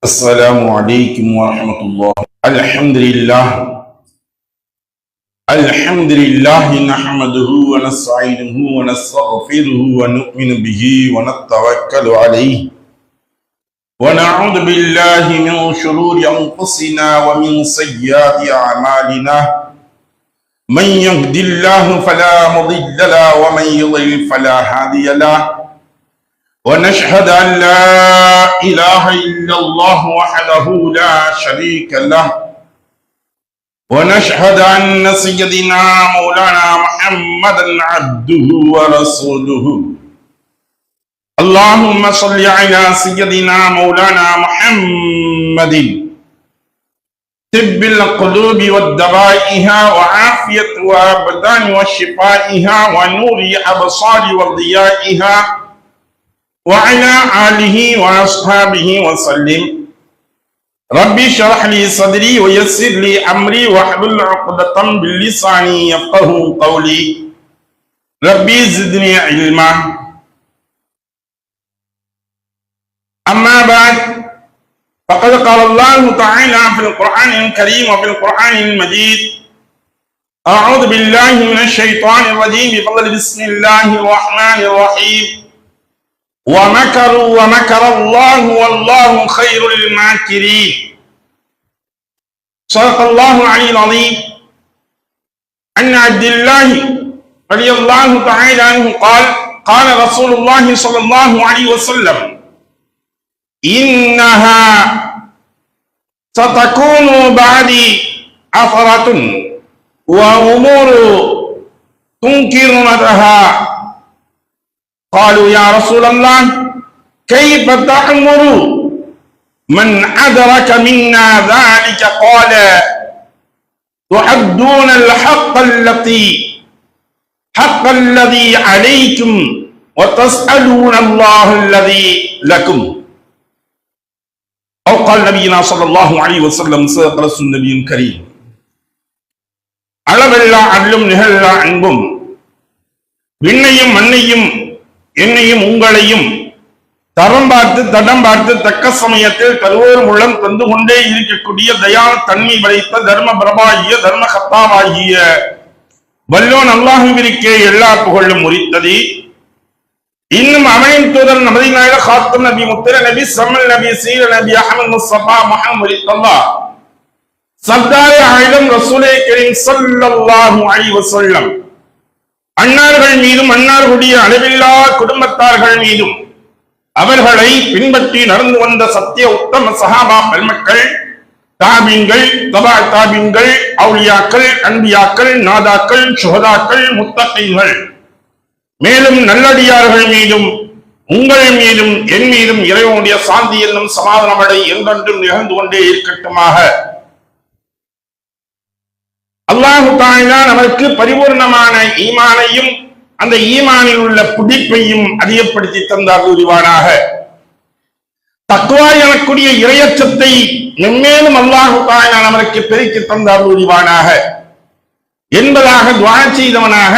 السلام عليكم ورحمة الله. الحمد لله نحمده ونستعينه ونستغفره ونؤمن به ونتوكل عليه ونعوذ بالله من شرور أنفسنا ومن سيئات أعمالنا. من يهد الله فلا مضل له ومن يضلل فلا هادي له. ونشهد أن لا إله إلا الله وحده لا شريك له. ونشهد أن سيدنا مولانا محمدا عبده ورسوله. اللهم صل على سيدنا مولانا محمد طب القلوب والدوائها وعافية الأبدان وشفائها ونور الأبصار وضيائها وعلى آله وأصحابه وسلم. ربي اشرح لي صدري ويسر لي أمري واحلل عقدة من لساني يفقهوا قولي. ربي زدني علما. أما بعد، فقد قال الله تعالى في القرآن الكريم وفي القرآن المجيد: أعوذ بالله من الشيطان الرجيم بفضل بسم الله الرحمن الرحيم. ومكروا ومكر الله والله خير الماكرين. صدق الله العلي العظيم. عن عبد الله رضي الله تعالى عنه قال: قال رسول الله صلى الله عليه وسلم: إنها ستكون بعدي أثرة وأمور تنكرونها. قالوا: يا رسول الله كيف تأمر من أدرك منا ذلك؟ قال: تؤدون الحق الذي عليكم وتسألون الله الذي لكم. أو قال نبينا صلى الله عليه وسلم: صدق رسول النبي الكريم. அளவெல்லா அருளும் நிகழா அன்பும் விண்ணையும் மண்ணையும் என்னையும் உங்களையும் தரம் பார்த்து தடம் பார்த்து தக்க சமயத்தில் தருவோர் மூலம் தந்து கொண்டே இருக்கக்கூடிய தயான தன்மை படைத்த தர்ம பிரபாகிய தர்ம கத்தாவாகிய வல்லோன் அல்லாஹுவிற்கே எல்லா புகழும் உரித்தது. இன்னும் அவனின் தூதர் நமது நாயக காத்தம் நபி முத்திர நபி சமல் நபி சீர நபி அஹமது முஸ்தபா முஹம்மது அல்லாஹ் சர்தார் ஆயிரம் ரசூலே கரீம் ஸல்லல்லாஹு அலைஹி வஸல்லம் அன்னார்கள் மீதும் அன்னார்களுடைய அளவில்லா குடும்பத்தார்கள் மீதும் அவர்களை பின்பற்றி நடந்து வந்த சத்திய உத்தம சஹாபா பெருமக்கள், தாபீன்கள், தபா தாபீன்கள், அவுலியாக்கள், அன்பியாக்கள், நாதாக்கள், சுஹதாக்கள், முத்தகீன்கள், மேலும் நல்லடியார்கள் மீதும் உங்கள் மீதும் என் மீதும் இறைவனுடைய சாந்தி என்னும் சமாதானமடை என்றென்றும் நிகழ்ந்து கொண்டே இருக்கட்டுமாக. அல்லாஹு தஆலா நமக்கு பரிபூர்ணமான ஈமானையும் அந்த ஈமானில் உள்ள பிடிப்பையும் அதிகப்படுத்தி தந்தார் உரிவானாக. தக்வா எனக்கூடிய இறையச்சத்தை மென்மேலும் அல்லாஹு தஆலா நமக்கு பெருக்கி தந்தார் உரிவானாக என்பதாக துஆ செய்தவனாக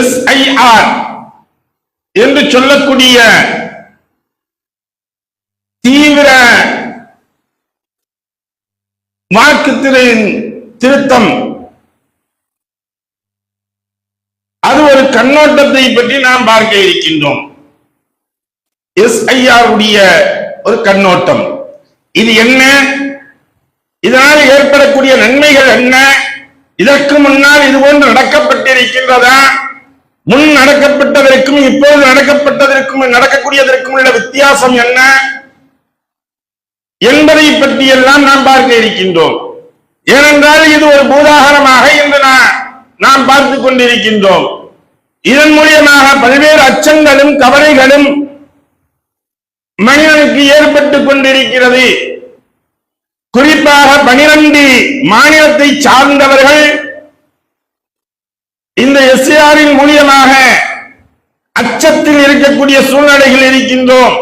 SIR என்று சொல்லக்கூடிய தீவிர வாக்கு திருத்தம், அது ஒரு கண்ணோட்டத்தை பற்றி நாம் பார்க்க இருக்கின்றோம். SIR உடைய ஒரு கண்ணோட்டம் இது என்ன? இதனால் ஏற்படக்கூடிய நன்மைகள் என்ன? இதற்கு முன்னால் இது போன்று நடக்கப்பட்டிருக்கின்றதா? முன் நடக்கப்பட்டதற்கும் இப்போது நடக்கப்பட்டதற்கும் நடக்கக்கூடியதற்கும் உள்ள வித்தியாசம் என்ன என்பதை பற்றி எல்லாம் நாம் பார்க்க இருக்கின்றோம். ஏனென்றால் இது ஒரு பூதாகரமாக இன்று நாம் பார்த்துக் கொண்டிருக்கின்றோம். இதன் மூலியமாக பல்வேறு அச்சங்களும் கவலைகளும் மனிதனுக்கு ஏற்பட்டுக் கொண்டிருக்கிறது. குறிப்பாக 12 மாநிலத்தை சார்ந்தவர்கள் இந்த SIR-இன் மூலியமாக அச்சத்தில் இருக்கக்கூடிய சூழ்நிலைகள் இருக்கின்றோம்.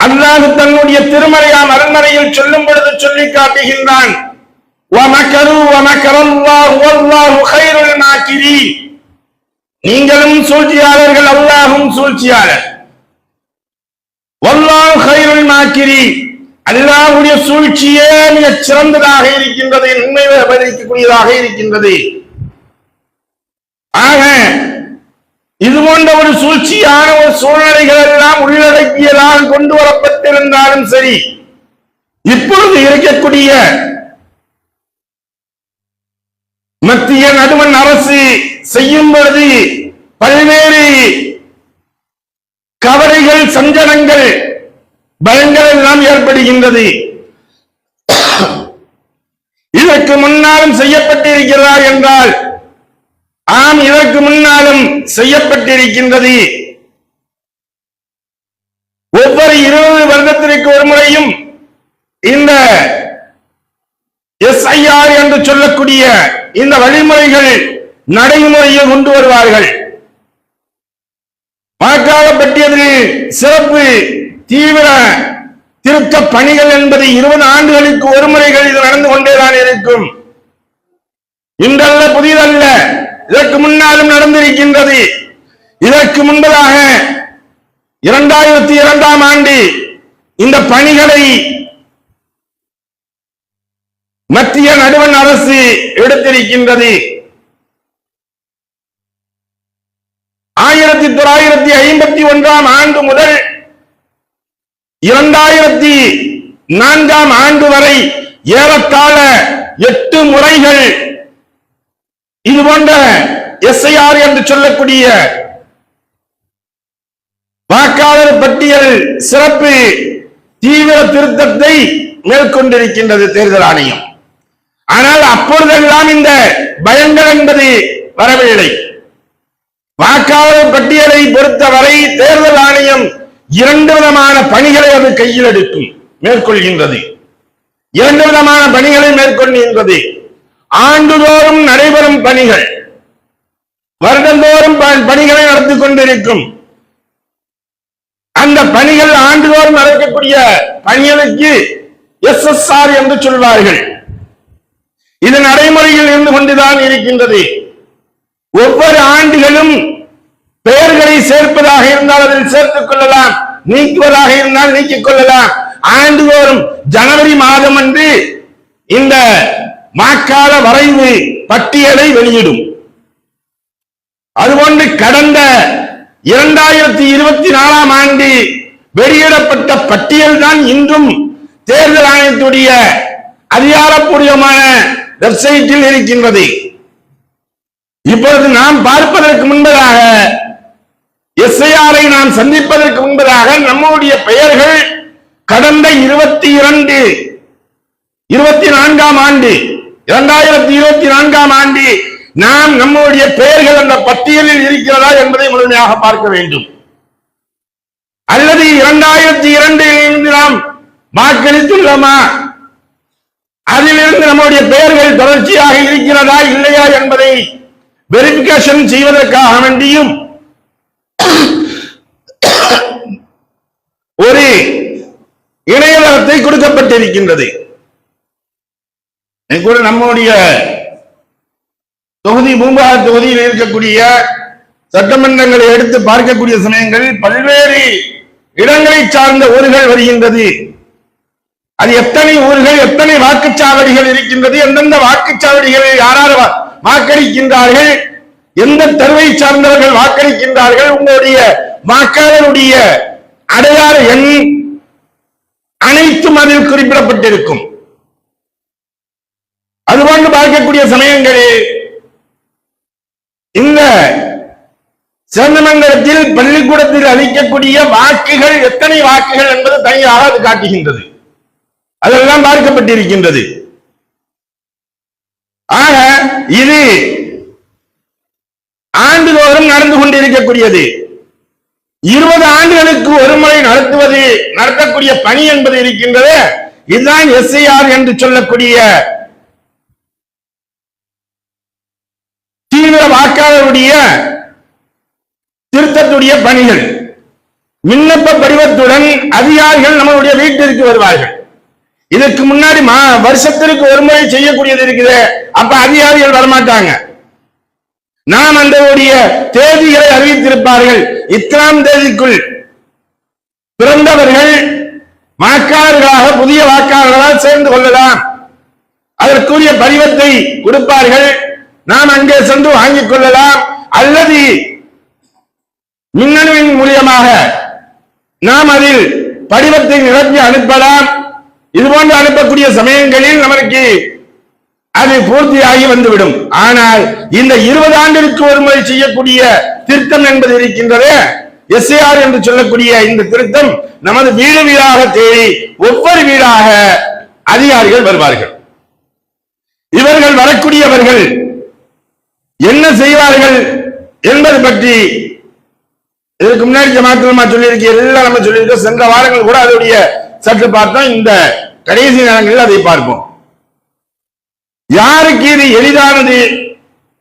அல்லாஹ் தன்னுடைய திருமறையாம் அருள்மறையில் சொல்லும் பொழுது சொல்லி காட்டுகின்றான்: நீங்களும் சூழ்ச்சியாளர்கள், அல்லாஹும் சூழ்ச்சியாளர். வல்லாஹு கைருல் மாக்கிரீன், அல்லாஹ்வுடைய சூழ்ச்சியே மிக சிறந்ததாக இருக்கின்றது, நன்மை விளைவிக்கக்கூடியதாக இருக்கின்றது. ஆக இது போன்ற ஒரு சூழ்ச்சியான ஒரு சூழ்நிலைகள் எல்லாம் உள்ளடக்கியதாக கொண்டு வரப்பட்டிருந்தாலும் சரி, இப்பொழுது இருக்கக்கூடிய மத்திய நடுவண் அரசு செய்யும் பொழுது பல்வேறு கவலைகள், சஞ்சலங்கள், பயங்கள் எல்லாம் ஏற்படுகின்றது. இதற்கு முன்னாலும் செய்யப்பட்டிருக்கிறதா என்றால் ஆம், இதற்கு முன்னாலும் செய்யப்பட்டிருக்கின்றது. ஒவ்வொரு 20 வருடத்திற்கு ஒரு முறையும் இந்த SIR என்று சொல்லக்கூடிய இந்த வழிமுறைகள் நடைமுறையை கொண்டு வருவார்கள். வாக்காளர் பட்டியலில் சிறப்பு தீவிர திருத்த பணிகள் என்பது 20 ஆண்டுகளுக்கு ஒரு முறைகள் இது நடந்து கொண்டேதான் இருக்கும். இன்றல்ல, புதிதல்ல, இதற்கு முன்னாலும் நடந்திருக்கின்றது. இதற்கு முன்பதாக 2002ஆம் ஆண்டு இந்த பணிகளை மத்திய நடுவண் அரசு எடுத்திருக்கின்றது. 1951ஆம் ஆண்டு முதல் 2004ஆம் ஆண்டு வரை ஏறத்தாழ 8 முறைகள் இது போன்ற SIR என்று சொல்லக்கூடிய வாக்காளர் பட்டியல் சிறப்பு தீவிர திருத்தத்தை மேற்கொண்டிருக்கின்றது தேர்தல் ஆணையம். ஆனால் அப்பொழுதெல்லாம் இந்த பயங்கள் என்பது வரவில்லை. வாக்காளர் பட்டியலை பொறுத்தவரை தேர்தல் ஆணையம் 2 விதமான பணிகளை அது கையில் எடுக்கும், மேற்கொள்கின்றது. 2 விதமான பணிகளை மேற்கொள்கின்றது. ஆண்டுதோறும் நடைபெறும் பணிகள், வருடந்தோறும் பணிகளை நடத்தி கொண்டிருக்கும். அந்த பணிகள் ஆண்டுதோறும் நடக்கக்கூடிய பணிகளுக்கு SSR என்று சொல்வார்கள். இது நடைமுறையில் இருந்து கொண்டுதான் இருக்கின்றது. ஒவ்வொரு ஆண்டுகளும் பெயர்களை சேர்ப்பதாக இருந்தால் அதில் சேர்த்துக் கொள்ளலாம், நீக்குவதாக இருந்தால் நீக்கிக் கொள்ளலாம். ஆண்டுதோறும் ஜனவரி மாதம் அன்று இந்த வாக்காள வரைவு பட்டியலை வெளியிடும். அதுபோன்று கடந்த 2024ஆம் ஆண்டு வெளியிடப்பட்ட பட்டியல் தான் இன்றும் தேர்தல் ஆணையத்துடைய அதிகாரப்பூர்வமான வெப்சைட்டில் இருக்கின்றது. இப்பொழுது நாம் பார்ப்பதற்கு முன்பதாக, SIR-ஐ நாம் சந்திப்பதற்கு முன்பதாக நம்முடைய பெயர்கள் கடந்த 2024ஆம் ஆண்டு 2024ஆம் ஆண்டு நாம் நம்முடைய பெயர்கள் அந்த பட்டியலில் இருக்கிறதா என்பதை முழுமையாக பார்க்க வேண்டும். அல்லது 2002இலிருந்து நாம் வாக்களித்துள்ளோமா, அதிலிருந்து நம்முடைய பெயர்கள் தொடர்ச்சியாக இருக்கிறதா இல்லையா என்பதை வெரிபிகேஷன் செய்வதற்காக வேண்டியும் ஒரு இணையதளத்தை கொடுக்கப்பட்டிருக்கின்றது. நம்முடைய தொகுதி பூம்புகார் தொகுதியில் இருக்கக்கூடிய சட்டமன்றங்களை எடுத்து பார்க்கக்கூடிய சமயங்களில் பல்வேறு இடங்களை சார்ந்த ஊர்கள் வருகின்றது. அது எத்தனை ஊர்கள், எத்தனை வாக்குச்சாவடிகள் இருக்கின்றது, எந்தெந்த வாக்குச்சாவடிகளில் யாரார் வாக்களிக்கின்றார்கள், எந்த தெருவை சார்ந்தவர்கள் வாக்களிக்கின்றார்கள், உங்களுடைய வாக்காளருடைய அடையாள எண் அனைத்தும் அதில் குறிப்பிடப்பட்டிருக்கும். அதுபோன்று பார்க்கக்கூடிய சமயங்களில் இந்த சேந்தமங்கலத்தில் பள்ளிக்கூடத்தில் அளிக்கக்கூடிய வாக்குகள் எத்தனை வாக்குகள் என்பது தனியாக அது காட்டுகின்றது. அதெல்லாம் பார்க்கப்பட்டிருக்கின்றது. ஆக இது ஆண்டுதோறும் நடந்து கொண்டிருக்கக்கூடியது. 20 ஆண்டுகளுக்கு ஒரு முறை நடத்தக்கூடிய பணி என்பது இருக்கின்றது. இதுதான் SIR என்று சொல்லக்கூடிய தீவிர வாக்காளருடைய திருத்தத்துடைய பணிகள். விண்ணப்ப படிவத்துடன் அதிகாரிகள் நம்மளுடைய வீட்டிற்கு வருவார்கள். இதற்கு முன்னாடி வருஷத்திற்கு ஒரு முறை செய்யக்கூடியது இருக்குது. அப்ப அதிகாரிகள் வரமாட்டாங்க. நாம் அந்த தேதிகளை அறிவித்திருப்பார்கள். இத்தனாம் தேதிக்குள் பிறந்தவர்கள் வாக்காளர்களாக புதிய வாக்காளர்களாக சேர்ந்து கொள்ளலாம். அதற்குரிய படிவத்தை கொடுப்பார்கள், நாம் அங்கே சென்று வாங்கிக் கொள்ளலாம். அல்லது மின்னணுவின் மூலியமாக நாம் அதில் படிவத்தை நிரப்பி அனுப்பலாம். இதுபோன்று அனுப்பக்கூடிய சமயங்களில் நமக்கு அது பூர்த்தியாகி வந்துவிடும். ஆனால் இந்த 20 ஆண்டுகளுக்கு ஒரு முறை செய்யக்கூடிய திருத்தம் என்பது இருக்கின்றது. SAR என்று சொல்லக்கூடிய இந்த திருத்தம் நமது வீடு வீடாக தேடி ஒவ்வொரு வீடாக அதிகாரிகள் வருவார்கள். இவர்கள் வரக்கூடியவர்கள் என்ன செய்வார்கள் என்பது பற்றி இதற்கு முன்னாடி ஜமாத்துலமா சொல்லியிருக்க எல்லாம் நம்ம சொல்லியிருக்கோம். சென்ற வாரங்கள் கூட அதோடைய சற்று பார்த்தோம். இந்த கடைசி நேரங்களில் அதை பார்ப்போம். யாருக்கு இது எளிதானது,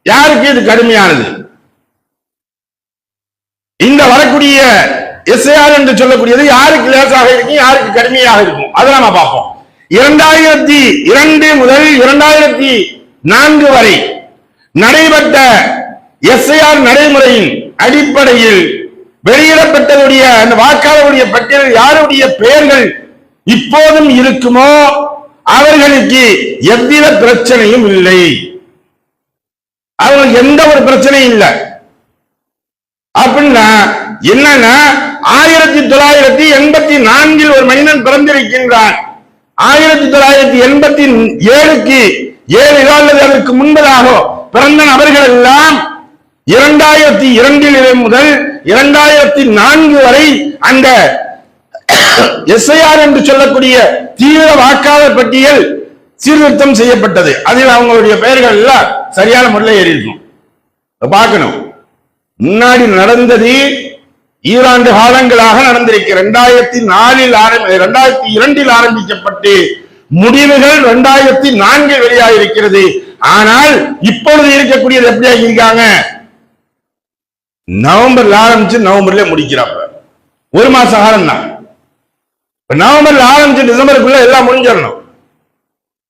யாருக்கு இது கடுமையானது? இந்த வரக்கூடிய SAR என்று சொல்லக்கூடியது யாருக்கு லேசாக இருக்கும், யாருக்கு கடுமையாக இருக்கும், அதை நாம பார்ப்போம். 2002 முதல் 2004 வரை நடைபெற்ற SAR நடைமுறையின் அடிப்படையில் வெளியிடப்பட்டதுடைய அந்த வாக்காளருடைய பட்டியலில் யாருடைய பெயர்கள் இப்போதும் இருக்குமோ அவர்களுக்கு எவ்வித பிரச்சனையும் இல்லை. அவங்களுக்கு எந்த ஒரு பிரச்சனையும் இல்லை. அப்படின்னா என்னன்னா 1984 ஒரு மனிதன் பிறந்திருக்கின்றான். 1987க்கு 7 அல்லது அதற்கு முன்பதாக பிறந்த நபர்கள் எல்லாம் 2002 முதல் 2004 வரை அந்த SAR என்று சொல்லக்கூடிய தீவிர வாக்காளர் பட்டியல் சீர்திருத்தம் செய்யப்பட்டது. அதில் அவங்களுடைய பெயர்கள் எல்லாம் சரியான முறையில் ஏறி இருக்கும். பார்க்கணும், முன்னாடி நடந்தது ஈராண்டு காலங்களாக நடந்திருக்கு. 2002 ஆரம்பிக்கப்பட்டு முடிவுகள் 2004 வெளியாக இருக்கிறது. ஆனால் இப்பொழுது இருக்கக்கூடியது எப்படி இருக்காங்க? நவம்பர்ல ஆரம்பிச்சு நவம்பர்ல முடிக்கிறாங்க. ஒரு மாச காலம் தான். நவம்பர்ல ஆரம்பிச்சு டிசம்பருக்குள்ள எல்லாம் முடிஞ்சிடணும்.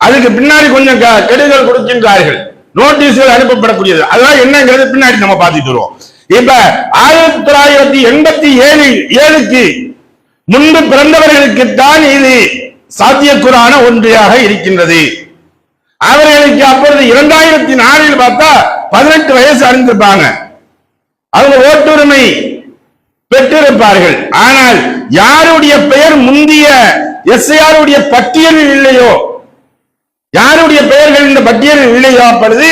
அதுக்கு பின்னாடி கொஞ்சம் கெடுதல் கொடுக்கின்றார்கள், நோட்டீஸ்கள் அனுப்பப்படக்கூடியது. அதெல்லாம் என்னங்கிறது பின்னாடி நம்ம பார்த்துட்டு வருவோம். இப்ப 1987க்கு முன்பு பிறந்தவர்களுக்குத்தான் இது சாத்தியக்கூறான ஒன்றாக இருக்கின்றது. அவர்களுக்கு அப்பொழுது 2004 பார்த்தா 18 வயசு அடைந்திருப்பாங்க. அவங்க ஓட்டுரிமை பெற்றிருப்பார்கள். ஆனால் யாருடைய பெயர் முந்திய SAR பட்டியலில் இல்லையோ, யாருடைய பெயர்கள் இந்த பட்டியலில் இல்லையோ அப்பொழுது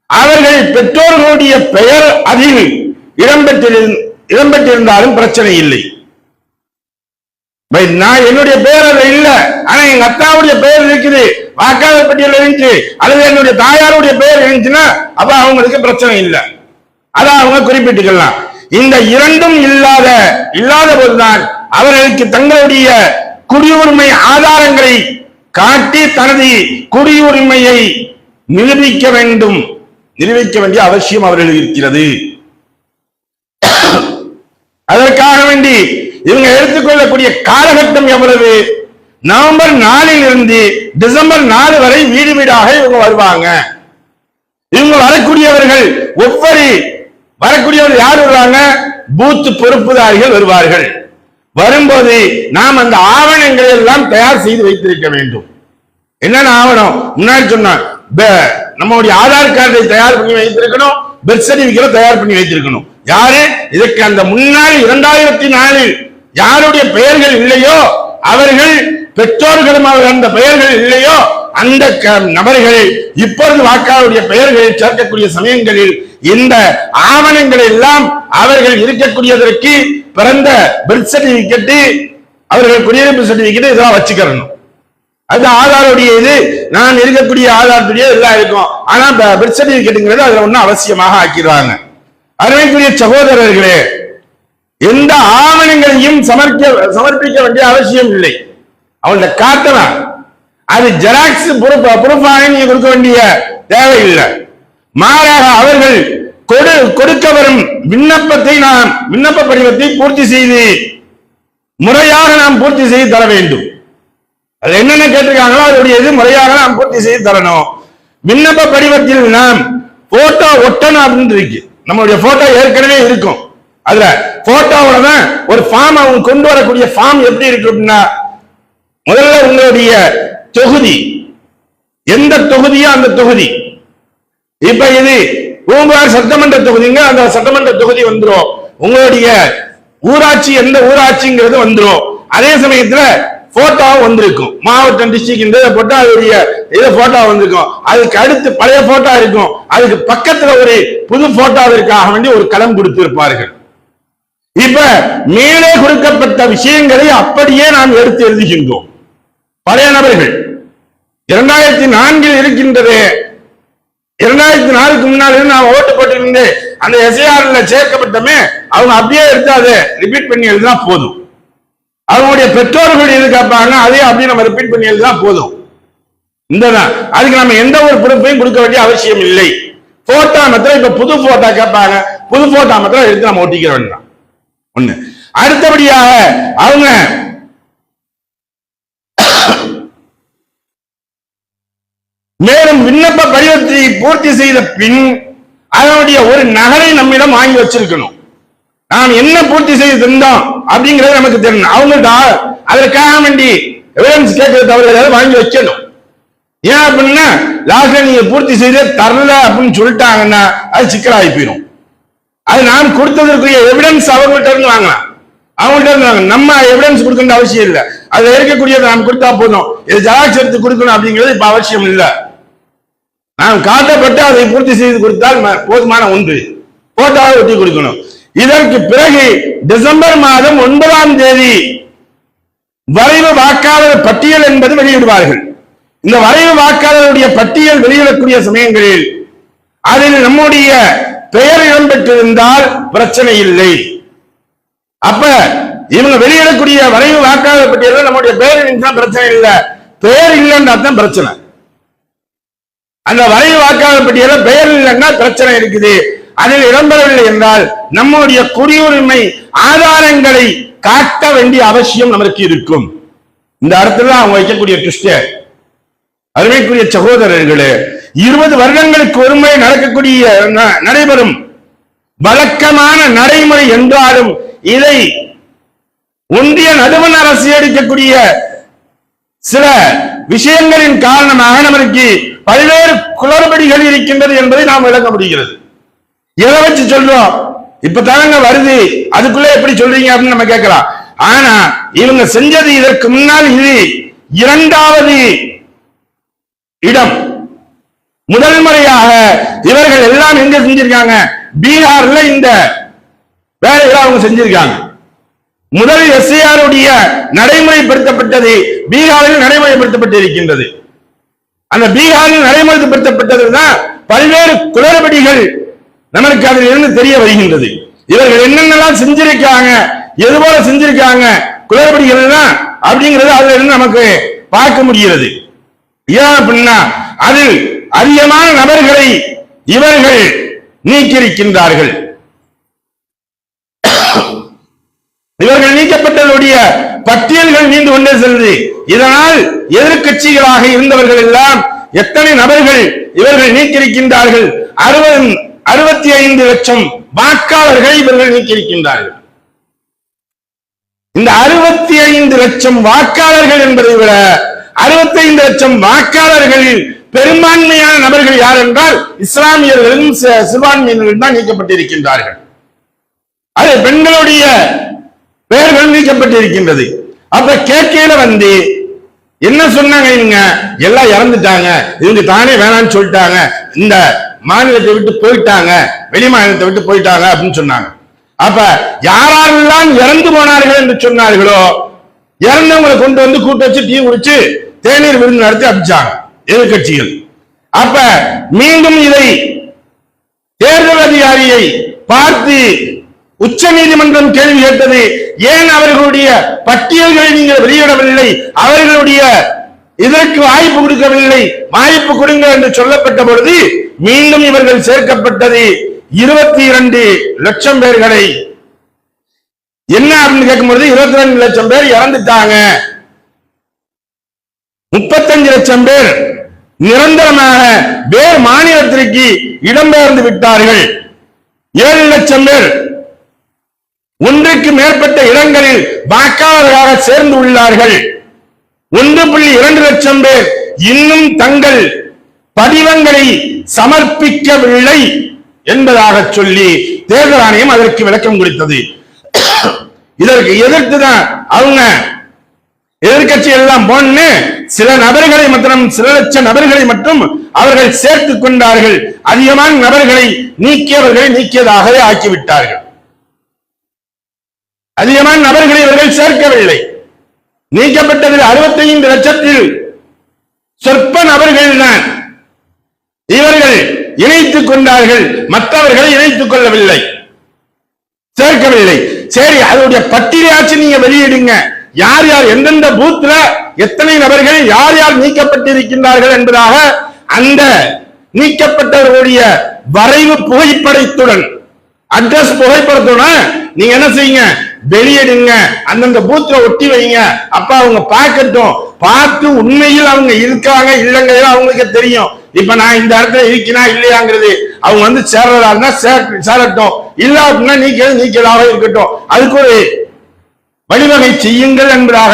அவர்கள் பெற்றோர்களுடைய பெயர் அதில் இடம்பெற்றிருந்தாலும் பிரச்சனை இல்லை. நான் என்னுடைய பெயர் அது இல்ல, ஆனா எங்க அத்தாவுடைய பெயர் இருக்குது, வாக்காளர் பட்டியல் இருந்துச்சு, அல்லது என்னுடைய தாயாருடைய பெயர் இருந்துச்சுன்னா அப்ப அவங்களுக்கு பிரச்சனை இல்லை. அதை அவங்க குறிப்பிட்டுக்கலாம். இந்த இரண்டும் இல்லாத போதுதான் அவர்களுக்கு தங்களுடைய குடியுரிமை ஆதாரங்களை காட்டி தனது குடியுரிமையை நிரூபிக்க வேண்டிய அவசியம் அவர்கள் இருக்கிறது. அதற்காக வேண்டி இவங்க எடுத்துக்கொள்ளக்கூடிய காலகட்டம் எவ்வளவு? நவம்பர் 4 இருந்து டிசம்பர் 4 வரை வீடு வீடாக இவங்க வருவாங்க. இவங்க வரக்கூடியவர்கள் யார் வருவாங்க? பூத் பொறுப்புதாரிகள் வருவார்கள். வரும்போது நாம் அந்த ஆவணங்களை எல்லாம் தயார் செய்து வைத்திருக்க வேண்டும். என்னென்ன ஆவணம்? முன்னாடி சொன்ன நம்மளுடைய ஆதார் கார்டை தயார் பண்ணி வைத்திருக்கணும், பெர்த் சர்டிபிகேட் தயார் பண்ணி வைத்திருக்கணும். யாரு இதற்கு அந்த முன்னாடி 2004 யாருடைய பெயர்கள் இல்லையோ அவர்கள் பெற்றோர்களும் அந்த பெயர்கள் இல்லையோ அந்த நபர்கள் இப்பொழுது வாக்காளருடைய பெயர்களில் சேர்க்கக்கூடிய சமயங்களில் இந்த ஆவணங்கள் எல்லாம் அவர்கள் இருக்கக்கூடியதற்கு பிறந்த பெர்த் சர்டிபிகேட், அவர்கள் குடியிருப்பு சர்டிபிகேட் இதெல்லாம் வச்சுக்கிறணும். அது ஆதாருடைய இது, நான் இருக்கக்கூடிய ஆதாரத்துடைய எல்லாம் இருக்கும். ஆனா பெர்த் சர்டிபிகேட்டுங்கிறது அதுல ஒன்னும் அவசியமாக ஆக்கிறாங்க. அருமைக்குரிய சகோதரர்களே, எந்த ஆவணங்களையும் சமர்ப்பிக்க வேண்டிய அவசியம் இல்லை. அவங்கள காட்டலாம், அது ஜெராக்ஸ் ப்ரூஃபாக நீங்க கொடுக்க வேண்டிய தேவையில்லை. மாறாக அவர்கள் கொடுக்க வரும் விண்ணப்ப படிவத்தை பூர்த்தி செய்து முறையாக நாம் பூர்த்தி செய்து தர வேண்டும். அது என்னென்ன கேட்டிருக்காங்களோ அதனுடைய இது முறையாக நாம் பூர்த்தி செய்து தரணும். விண்ணப்ப படிவத்தில் நாம் போட்டோ ஒட்டணும் அப்படின்னு இருக்கு. நம்மளுடைய போட்டோ ஏற்கனவே இருக்கும். அதுல போட்டோவோட தான் ஒரு ஃபார்ம் அவங்க கொண்டு வரக்கூடிய ஃபார்ம் எப்படி இருக்கு அப்படின்னா, முதல்ல உங்களுடைய தொகுதி எந்த தொகுதியோ அந்த தொகுதி, இப்ப இது பூம்புகார் சட்டமன்ற தொகுதிங்க, அந்த சட்டமன்ற தொகுதி வந்துரும். உங்களுடைய ஊராட்சி எந்த ஊராட்சிங்கிறது வந்துரும். அதே சமயத்துல போட்டோ வந்திருக்கும், மாவட்டம் டிஸ்ட்ரிக்ட் போட்டோ அதோடைய இதை போட்டோ வந்திருக்கும். அதுக்கு அடுத்து பழைய போட்டோ இருக்கும், அதுக்கு பக்கத்துல ஒரு புது போட்டோவிற்காக வேண்டி ஒரு களம் கொடுத்திருப்பார்கள். இப்ப மேலே கொடுக்கப்பட்ட விஷயங்களை அப்படியே நாம் எடுத்து எழுதுகின்றோம். பழைய நபர்கள் 2004 இருக்கின்றது. 2004க்கு முன்னாடி நான் ஓட்டு போட்டு அந்த எஸ்ஐஆர்ல சேர்க்கப்பட்டமே, அவங்க அப்படியே எடுத்து அதை ரிப்பீட் பண்ணி எழுதினா போதும். அவங்களுடைய பெற்றோர்கள் எது கேட்பாங்க, அதையும் அப்படியே நம்ம ரிப்பீட் பண்ணி எழுதினா போதும். அதுக்கு நம்ம எந்த ஒரு பொறுப்பையும் கொடுக்க வேண்டிய அவசியம் இல்லை. போட்டோ மாத்திரம் இப்ப புது போட்டோ கேட்பாங்க, புது போட்டோ மாத்திரம் எடுத்து நம்ம ஒட்டிக்கிற வேண்டாம். ஒண்ணு. அடுத்தபடியாக அவங்க மேலும் விண்ணப்ப படிவத்தை பூர்த்தி செய்த பின் அதனுடைய ஒரு நகலை நம்மிடம் வாங்கி வச்சிருக்கணும். நாம் என்ன பூர்த்தி செய்து தந்தோம் அப்படிங்கிறது நமக்கு தெரியணும். அவங்கள்ட்ட அதற்காக வேண்டி எவிடன்ஸ் கேட்கறது தவிர வாங்கி வைக்கணும். ஏன் அப்படின்னா லாஸ்ட்ல நீங்க பூர்த்தி செய்து தரல அப்படின்னு சொல்லிட்டாங்கன்னா அது சிக்கலாகி போயிடும். அது நாம் கொடுத்ததற்குரிய எவிடன்ஸ் அவங்கள்ட்ட இருந்து வாங்கலாம், அவங்கள்ட்ட இருந்து வாங்க. நம்ம எவிடன்ஸ் கொடுக்க அவசியம் இல்லை, அதுல இருக்கக்கூடியதை நாம் கொடுத்தா போதும். இது ஜெராக்ஸ் எடுத்து கொடுக்கணும் அப்படிங்கிறது இப்ப அவசியம் இல்லை. நாம் காட்டப்பட்டு அதை பூர்த்தி செய்து கொடுத்தால் போதுமான ஒன்று. போட்டோவை ஒட்டி கொடுக்கணும். இதற்கு பிறகு டிசம்பர் மாதம் 9ஆம் தேதி வரைவு வாக்காளர் பட்டியல் என்பது வெளியிடுவார்கள். இந்த வரைவு வாக்காளருடைய பட்டியல் வெளியிடக்கூடிய சமயங்களில் அதில் நம்முடைய பெயர் இடம்பெற்றிருந்தால் பிரச்சனை இல்லை. அப்ப இவங்க வெளியிடக்கூடிய வரைவு வாக்காளர் பட்டியல் நம்முடைய பெயர் இருந்தால் பிரச்சனை இல்லை, பெயர் இல்லைன்னா தான் பிரச்சனை. அந்த வரைவு வாக்காளர் பட்டியல பெயர் இல்லைன்னா பிரச்சனை இருக்குது. அதில் இடம்பெறவில்லை என்றால் நம்முடைய குடியுரிமை ஆதாரங்களை காட்ட வேண்டிய அவசியம் நமக்கு இருக்கும். இந்த இடத்துல அவங்க வைக்கக்கூடிய ட்விஸ்ட். அருமைக்குரிய சகோதரர்களே, 20 வருடங்களுக்கு ஒருமுறை நடக்கக்கூடிய நடைபெறும் வழக்கமான நடைமுறை என்றாலும் இதை ஒன்றிய நடுவண் அரசு எடுக்கக்கூடிய சில விஷயங்களின் காரணமாக நமக்கு பல்வேறு குளறுபடிகள் இருக்கின்றது என்பதை நாம் விளக்க முடிகிறது. எதை வச்சு சொல்றோம்? இப்ப தானங்க வருது, அதுக்குள்ள எப்படி சொல்றீங்க அப்படின்னு நம்ம கேட்கலாம். ஆனா இவங்க செஞ்சது இதற்கு முன்னால் இது 2வது இடம். முதல் முறையாக இவர்கள் எல்லாம் எங்க செஞ்சிருக்காங்க? பீகார்ல இந்த வேலைகளை அவங்க செஞ்சிருக்காங்க. முதல் எஸ்ஐஆர் உடைய நடைமுறைப்படுத்தப்பட்டது பீகாரில் நடைமுறைப்படுத்தப்பட்டு இருக்கின்றது. அந்த பீகாரில் நடைமுறைப்படுத்தப்பட்டதுதான் பல்வேறு குளறுபடிகள் நமக்கு அதில் இருந்து தெரிய வருகின்றது. இவர்கள் என்னென்னலாம் செஞ்சிருக்காங்க, எது போல செஞ்சிருக்காங்க, குளறுபடிகள் எல்லாம் அப்படிங்கிறது அதுல இருந்து நமக்கு பார்க்க முடிகிறது. ஏன் அப்படின்னா அதில் அதிகமான நபர்களை இவர்கள் நீக்கியிருக்கின்றார்கள். இவர்கள் நீக்கப்பட்டதுடைய பட்டியல்கள் நீண்டு கொண்டே செல்வது. இதனால் எதிர்கட்சிகளாக இருந்தவர்கள் எல்லாம் எத்தனை நபர்கள் இவர்கள் நீக்கியிருக்கின்றார்கள்? 65 லட்சம் வாக்காளர்களை இவர்கள் நீக்கியிருக்கின்றார்கள். இந்த 65 லட்சம் வாக்காளர்கள் என்பதை விட 65 லட்சம் வாக்காளர்களில் பெரும்பான்மையான நபர்கள் யார் என்றால் இஸ்லாமியர்களும் சிறுபான்மையினரும் தான் நீக்கப்பட்டிருக்கின்றார்கள். அது பெண்களுடைய பெயர்கள் நீக்கப்பட்டிருக்கின்றது. அப்ப கேட்கையில என்ன சொன்னாங்க? இவங்க எல்லாம் இறந்துட்டாங்க, இவங்க தானே வேணாம்னு சொல்லிட்டாங்க, இந்த மாநிலத்தை விட்டு போயிட்டாங்க, வெளி மாநிலத்தை விட்டு போயிட்டாங்க அப்படின்னு சொன்னாங்க. அப்ப யாரெல்லாம் இறந்து போனார்கள் என்று சொன்னார்களோ இறந்தவங்களை கொண்டு கூட்டு வச்சு டீ குடிச்சு தேநீர் விருந்து நடத்தி அடிச்சாங்க எதிர்கட்சிகள். அப்ப மீண்டும் இதை தேர்தல் அதிகாரியை பார்த்து உச்ச நீதிமன்றம் கேள்வி கேட்டது. ஏன் அவர்களுடைய பட்டியல்களை நீங்கள் வெளியிடவில்லை, அவர்களுடைய இதற்கு வாய்ப்பு கொடுக்கவில்லை, வாய்ப்பு கொடுங்க என்று சொல்லப்பட்ட பொழுது மீண்டும் இவர்கள் சேர்க்கப்பட்டது 22 லட்சம் பேர்களை. என்ன அப்படின்னு கேட்கும்போது 22 லட்சம் பேர் இறந்துட்டாங்க, 35 லட்சம் பேர் நிரந்தரமாக வேறு மாநிலத்திற்கு இடம்பெயர்ந்து விட்டார்கள், 7 லட்சம் பேர் ஒன்றுக்கு மேற்பட்ட இடங்களில் வாக்காளர்களாக சேர்ந்து உள்ளார்கள். 1.2 லட்சம் பேர் இன்னும் தங்கள் படிவங்களை சமர்ப்பிக்கவில்லை என்பதாக சொல்லி தேர்தல் ஆணையம் அதற்கு விளக்கம் கொடுத்தது. இதற்கு எதிர்த்துதான் அவங்க எதிர்கட்சி எல்லாம் போன்னு சில நபர்களை மற்றும் சில லட்சம் நபர்களை மட்டும் அவர்கள் சேர்த்துக் கொண்டார்கள். அதிகமான நபர்களை நீக்கியவர்களை நீக்கியதாகவே ஆக்கிவிட்டார்கள். அதிகமான நபர்களை இவர்கள் சேர்க்கவில்லை. நீக்கப்பட்டதில் 65 லட்சத்தில் சொற்ப நபர்கள் தான் இவர்கள் இணைத்துக் கொண்டார்கள். மற்றவர்களை இணைத்துக் கொள்ளவில்லை, சேர்க்கவில்லை. சரி, அதனுடைய பட்டியலாச்சு நீங்க வெளியிடுங்க. யார் யார் எந்தெந்த பூத்ல எத்தனை நபர்கள் யார் யார் நீக்கப்பட்டிருக்கின்றார்கள் என்பதாக அந்த நீக்கப்பட்டவர்களுடைய வரைவு புகைப்படத்துடன் அட்ரஸ் புகைப்படத்துடன் நீங்க என்ன செய்யுங்க, வெளியிடுங்க. அந்தந்த பூத்ல ஒட்டி வைங்க. அப்ப அவங்க பார்க்கட்டும், பார்த்து உண்மையில் அவங்க இருக்காங்க இல்லைங்கிறது அவங்களுக்கு தெரியும். இப்ப நான் இந்த இடத்துல இருக்கா இல்லையாங்கிறது அவங்க வந்து சேர்றதா இருந்தா சேரட்டும், இல்ல அப்படின்னா நீக்கலாக இருக்கட்டும். அதுக்கு ஒரு வழிவகை செய்யுங்கள் என்பதாக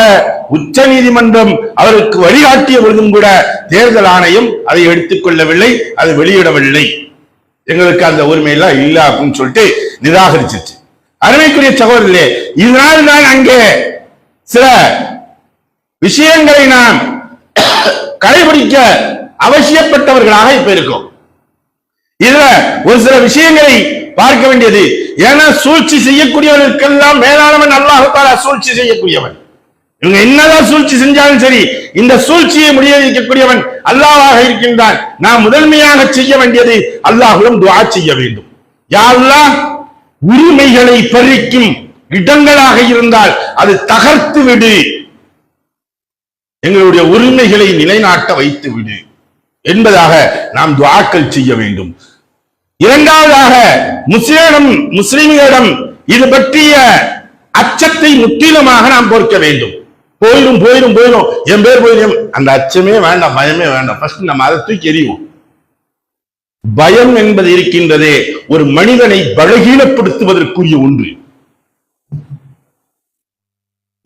உச்ச நீதிமன்றம் அவருக்கு வழிகாட்டிய பொழுதும் கூட தேர்தல் ஆணையம் அதை எடுத்துக் கொள்ளவில்லை, அதை வெளியிடவில்லை. எங்களுக்கு அந்த உரிமை எல்லாம் இல்ல அப்படின்னு சொல்லிட்டு நிராகரிச்சிருச்சு. அருமைக்குரிய சகோதரர்களே, இதனால் தான் அங்கே சில விஷயங்களை நாம் கடைபிடிக்க அவசியப்பட்டவர்களாக இப்ப இருக்கும். இதுல ஒரு சில விஷயங்களை பார்க்க வேண்டியது. ஏன்னா சூழ்ச்சி செய்யக்கூடியவர்களுக்கெல்லாம் மேலானவன் அல்லாஹ் தஆலா சூழ்ச்சி செய்யக்கூடியவன். இவங்க என்னதான் சூழ்ச்சி செஞ்சாலும் சரி, இந்த சூழ்ச்சியை முடியக்கூடியவன் அல்லாஹ்வாக இருக்கின்றான். நாம் முதன்மையாக செய்ய வேண்டியது அல்லாஹ்விடம் துஆ செய்ய வேண்டும். யா அல்லாஹ், உரிமைகளை பறிக்கும் இடங்களாக இருந்தால் அது தகர்த்து விடு, எங்களுடைய உரிமைகளை நிலைநாட்ட வைத்து விடு என்பதாக நாம் துஆக்கள் செய்ய வேண்டும். இரண்டாவதாக முஸ்லிம்களிடம் இது பற்றிய அச்சத்தை முற்றிலுமாக நாம் போர்க்க வேண்டும். போயிடும் போயிடும் போயிடும், என் பேர் போயிடும், அந்த அச்சமே வேண்டாம், பயமே வேண்டாம். ஃபர்ஸ்ட் நம்ம அதை தூக்கி எறிவோம். பயம் என்பது இருக்கின்றதே ஒரு மனிதனை பலகீனப்படுத்துவதற்குரிய ஒன்று.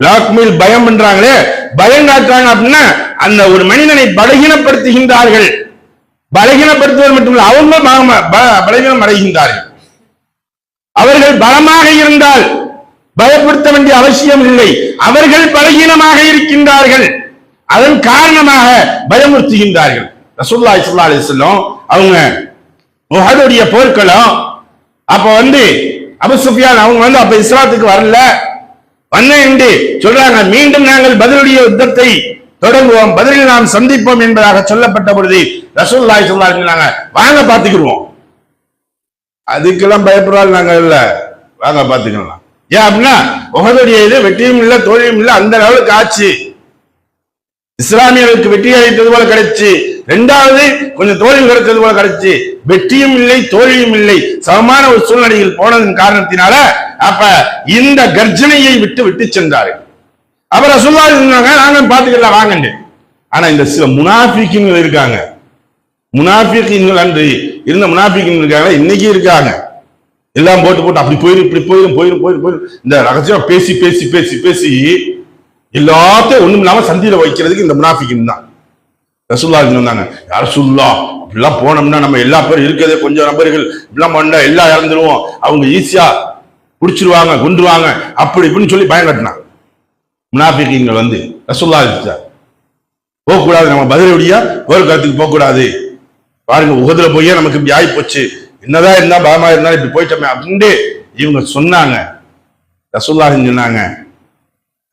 பிளாக்மெயில் பயம் என்றாங்களே, பயம் காட்டுறாங்க அப்படின்னா அந்த ஒரு மனிதனை பலகீனப்படுத்துகின்றார்கள். பலகீனப்படுத்துவது மட்டுமல்ல, அவங்க பலகீனம் அடைகின்றார்கள். அவர்கள் பலமாக இருந்தால் பயப்படுத்த வேண்டிய அவசியம் இல்லை. அவர்கள் பலகீனமாக இருக்கின்றார்கள், அதன் காரணமாக பயமுறுத்துகின்றார்கள். ரசூலுல்லாஹி ஸல்லல்லாஹு அலைஹி வஸல்லம் அவங்க உஹதுடைய போர்க்களம் அப்ப வந்து அபூ சுஃபியான் அவங்க வந்து அப்ப இஸ்லாத்துக்கு வரல, என்று சொல்றாங்க. மீண்டும் நாங்கள் பதிலுடைய யுத்தத்தை தொடங்குவோம், பதிலில் நாம் சந்திப்போம் என்பதாக சொல்லப்பட்ட பொழுது ரசூலுல்லாஹி ஸல்லல்லாஹு அலைஹி வஸல்லம் வாங்க பாத்துக்கிடுவோம். அதுக்கெல்லாம் பயப்படுறாள் நாங்க இல்ல, வாங்க பாத்துக்கலாம். ஏன் அப்படின்னா உஹதுடைய இது வெற்றியும் இல்ல தோல்வியும் இல்ல, அந்த லெவலுக்கு ஆச்சு. இஸ்லாமியர்களுக்கு வெற்றி அளித்தது போல கிடைச்சு, இரண்டாவது கொஞ்சம் தோல்வி கிடைத்தது போல கிடைச்சு, வெற்றியும் இல்லை தோல்வியும் இல்லை, சமமான ஒரு சூழ்நிலையில் போனதன் காரணத்தினால அப்ப இந்த கர்ஜனையை விட்டு விட்டு சென்றார்கள். அப்புறம் ரசூலுல்லாஹி சொன்னாங்க நாங்க பாத்துக்கலாம் வாங்கன்னு. ஆனா இந்த சில முனாஃபிக்குகள் இருக்காங்க, முனாஃபிக்குகள் அன்று இருந்த முனாஃபிக்குகள் இருக்காங்க, இன்னைக்கு இருக்காங்க. எல்லாம் போட்டு போட்டு அப்படி போயிடும் இப்படி போயிடும் போயிடும் போயிடும் போயிடும் இந்த ரகசியம் பேசி பேசி பேசி பேசி எல்லாத்தையும் ஒண்ணும் இல்லாம சந்தியில வைக்கிறதுக்கு இந்த முனாஃபிக்கின் தான். ரசூலுல்லாஹி சொன்னாங்க, யா ரசூலுல்லாஹ் அப்படிலாம் போனோம்னா நம்ம எல்லா பேரும் இருக்கிறதே கொஞ்சம் நபர்கள் இப்படிலாம் பண்ணா எல்லாம் இறந்துருவோம், அவங்க ஈஸியா குடிச்சிருவாங்க கொண்டுருவாங்க அப்படி இப்படின்னு சொல்லி பயம் கட்டினாங்க. முனாஃபிக்கீன்கள் வந்து ரசூலுல்லாஹி போகக்கூடாது, நம்ம பதிலுடைய ஒரு கருத்துக்கு போகக்கூடாது, பாருங்க உஹதுல போய் நமக்கு இப்படி ஆகி போச்சு, என்னதான் இருந்தா பயமா இருந்தாலும் இப்படி போயிட்டோமே அப்படின்னு இவங்க சொன்னாங்க. ரசூலுல்லாஹி சொன்னாங்க